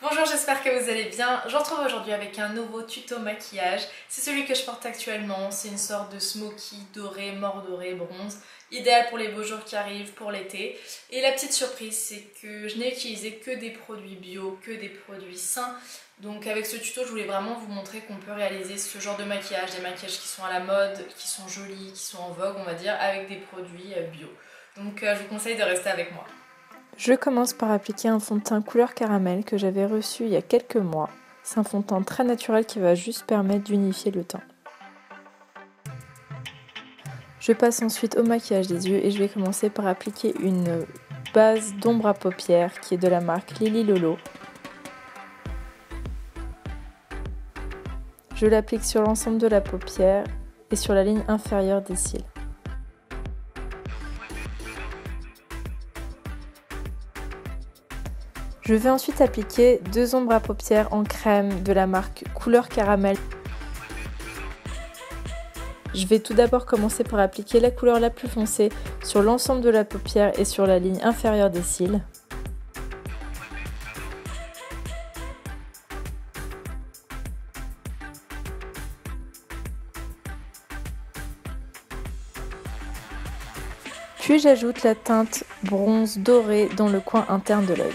Bonjour, j'espère que vous allez bien. Je retrouve aujourd'hui avec un nouveau tuto maquillage. C'est celui que je porte actuellement. C'est une sorte de smoky doré, mordoré, bronze. Idéal pour les beaux jours qui arrivent, pour l'été. Et la petite surprise, c'est que je n'ai utilisé que des produits bio, que des produits sains. Donc avec ce tuto, je voulais vraiment vous montrer qu'on peut réaliser ce genre de maquillage, des maquillages qui sont à la mode, qui sont jolis, qui sont en vogue, on va dire, avec des produits bio. Donc je vous conseille de rester avec moi. Je commence par appliquer un fond de teint couleur caramel que j'avais reçu il y a quelques mois. C'est un fond de teint très naturel qui va juste permettre d'unifier le teint. Je passe ensuite au maquillage des yeux et je vais commencer par appliquer une base d'ombre à paupières qui est de la marque Lily Lolo. Je l'applique sur l'ensemble de la paupière et sur la ligne inférieure des cils. Je vais ensuite appliquer deux ombres à paupières en crème de la marque Couleur Caramel. Je vais tout d'abord commencer par appliquer la couleur la plus foncée sur l'ensemble de la paupière et sur la ligne inférieure des cils. Puis j'ajoute la teinte bronze doré dans le coin interne de l'œil.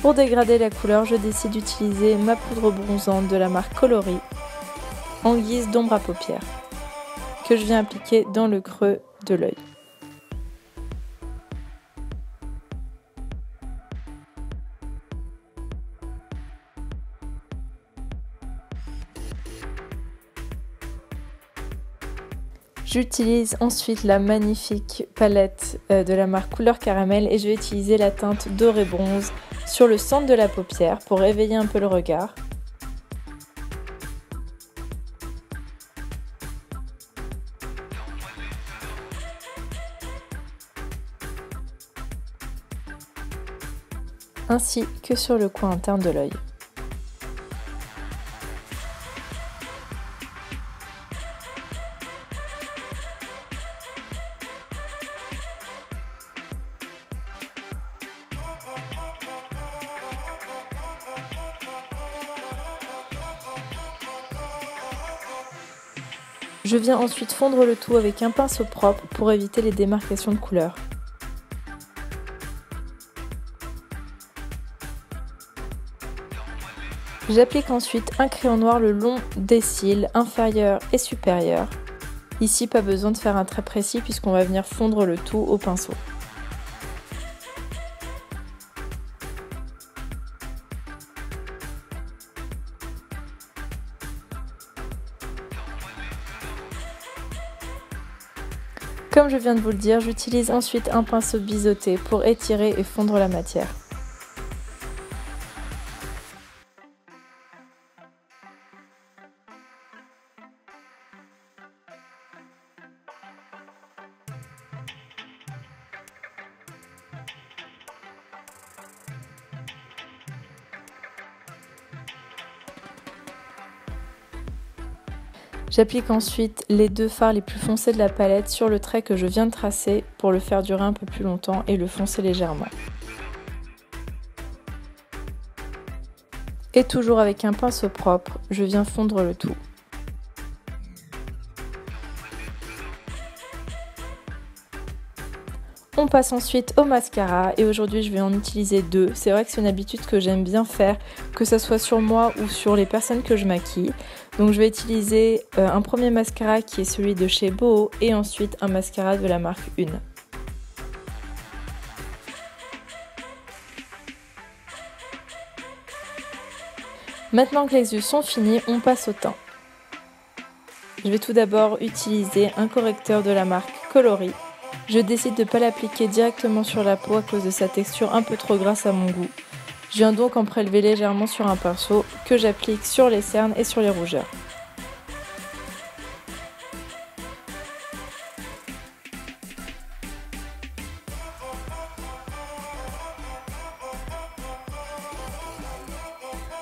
Pour dégrader la couleur, je décide d'utiliser ma poudre bronzante de la marque Coloris en guise d'ombre à paupières que je viens appliquer dans le creux de l'œil. J'utilise ensuite la magnifique palette de la marque Couleur Caramel et je vais utiliser la teinte doré bronze sur le centre de la paupière pour réveiller un peu le regard. Ainsi que sur le coin interne de l'œil. Je viens ensuite fondre le tout avec un pinceau propre pour éviter les démarcations de couleurs. J'applique ensuite un crayon noir le long des cils inférieurs et supérieurs. Ici, pas besoin de faire un trait précis puisqu'on va venir fondre le tout au pinceau. Comme je viens de vous le dire, j'utilise ensuite un pinceau biseauté pour étirer et fondre la matière. J'applique ensuite les deux fards les plus foncés de la palette sur le trait que je viens de tracer pour le faire durer un peu plus longtemps et le foncer légèrement. Et toujours avec un pinceau propre, je viens fondre le tout. On passe ensuite au mascara et aujourd'hui je vais en utiliser deux. C'est vrai que c'est une habitude que j'aime bien faire, que ce soit sur moi ou sur les personnes que je maquille. Donc je vais utiliser un premier mascara qui est celui de chez Boho et ensuite un mascara de la marque Une. Maintenant que les yeux sont finis, on passe au teint. Je vais tout d'abord utiliser un correcteur de la marque Coloris. Je décide de ne pas l'appliquer directement sur la peau à cause de sa texture un peu trop grasse à mon goût. Je viens donc en prélever légèrement sur un pinceau que j'applique sur les cernes et sur les rougeurs.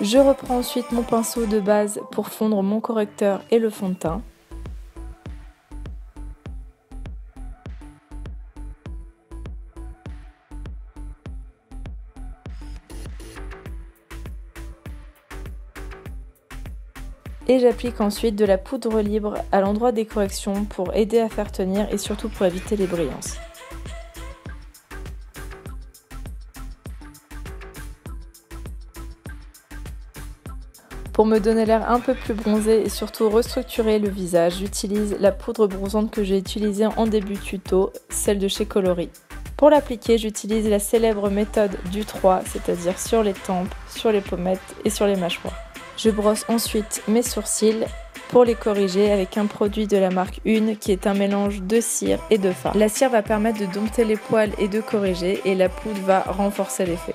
Je reprends ensuite mon pinceau de base pour fondre mon correcteur et le fond de teint. Et j'applique ensuite de la poudre libre à l'endroit des corrections pour aider à faire tenir et surtout pour éviter les brillances. Pour me donner l'air un peu plus bronzé et surtout restructurer le visage, j'utilise la poudre bronzante que j'ai utilisée en début tuto, celle de chez Coloris. Pour l'appliquer, j'utilise la célèbre méthode du 3, c'est-à-dire sur les tempes, sur les pommettes et sur les mâchoires. Je brosse ensuite mes sourcils pour les corriger avec un produit de la marque Une qui est un mélange de cire et de fard. La cire va permettre de dompter les poils et de corriger et la poudre va renforcer l'effet.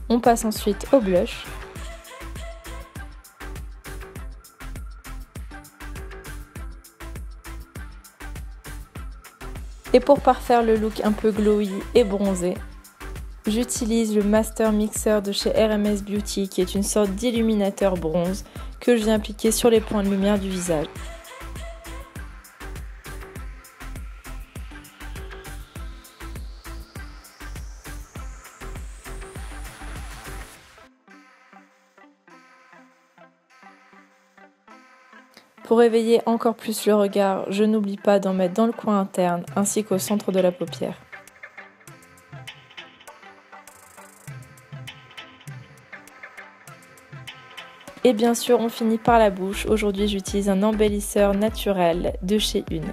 On passe ensuite au blush. Et pour parfaire le look un peu glowy et bronzé, j'utilise le Master Mixer de chez RMS Beauty qui est une sorte d'illuminateur bronze que je viens appliquer sur les points de lumière du visage. Pour éveiller encore plus le regard, je n'oublie pas d'en mettre dans le coin interne ainsi qu'au centre de la paupière. Et bien sûr, on finit par la bouche. Aujourd'hui, j'utilise un embellisseur naturel de chez Une.